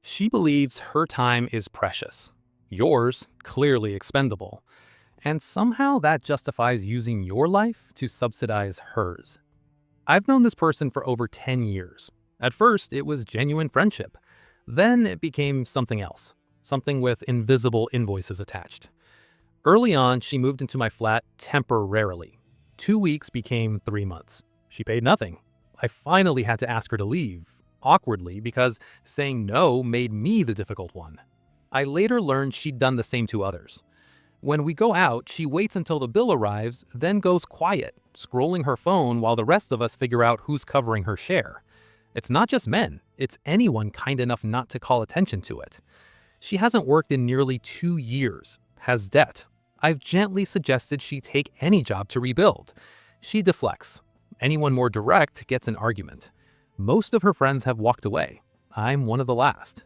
She believes her time is precious, yours clearly expendable, and somehow that justifies using your life to subsidize hers. I've known this person for over 10 years. At first, it was genuine friendship. Then it became something else, something with invisible invoices attached. Early on, she moved into my flat temporarily. 2 weeks became 3 months. She paid nothing. I finally had to ask her to leave, awkwardly, because saying no made me the difficult one. I later learned she'd done the same to others. When we go out, she waits until the bill arrives, then goes quiet, scrolling her phone while the rest of us figure out who's covering her share. It's not just men, it's anyone kind enough not to call attention to it. She hasn't worked in nearly 2 years, has debt. I've gently suggested she take any job to rebuild. She deflects. Anyone more direct gets an argument. Most of her friends have walked away. I'm one of the last.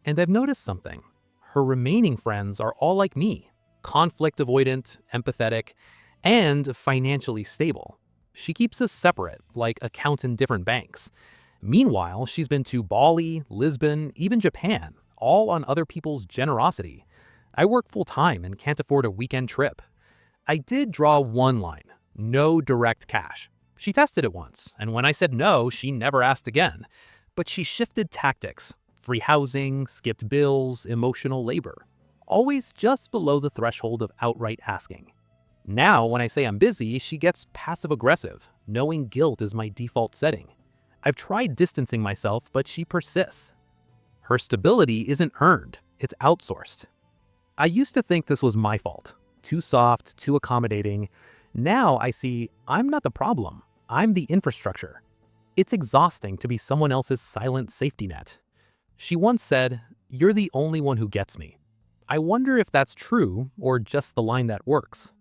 And I've noticed something. Her remaining friends are all like me, conflict avoidant, empathetic, and financially stable. She keeps us separate, like accounts in different banks. Meanwhile, she's been to Bali, Lisbon, even Japan, all on other people's generosity. I work full-time and can't afford a weekend trip. I did draw one line: no direct cash. She tested it once, and when I said no, she never asked again. But she shifted tactics: free housing, skipped bills, emotional labor. Always just below the threshold of outright asking. Now, when I say I'm busy, she gets passive-aggressive, knowing guilt is my default setting. I've tried distancing myself, but she persists. Her stability isn't earned, it's outsourced. I used to think this was my fault. Too soft, too accommodating. Now I see I'm not the problem. I'm the infrastructure. It's exhausting to be someone else's silent safety net. She once said, "You're the only one who gets me." I wonder if that's true or just the line that works.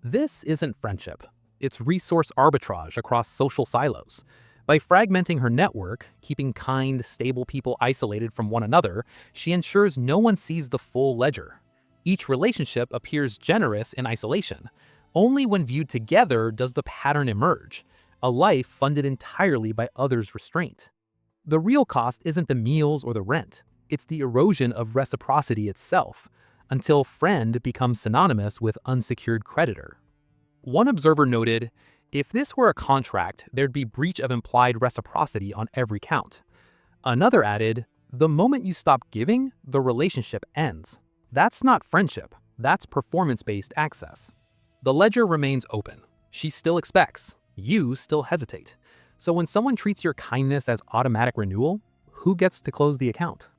This isn't friendship. It's resource arbitrage across social silos. By fragmenting her network, keeping kind, stable people isolated from one another, she ensures no one sees the full ledger. Each relationship appears generous in isolation. Only when viewed together does the pattern emerge, a life funded entirely by others' restraint. The real cost isn't the meals or the rent. It's the erosion of reciprocity itself, until friend becomes synonymous with unsecured creditor. One observer noted, "If this were a contract, there'd be breach of implied reciprocity on every count." Another added, "The moment you stop giving, the relationship ends. That's not friendship, that's performance-based access." The ledger remains open. She still expects, you still hesitate. So when someone treats your kindness as automatic renewal, who gets to close the account?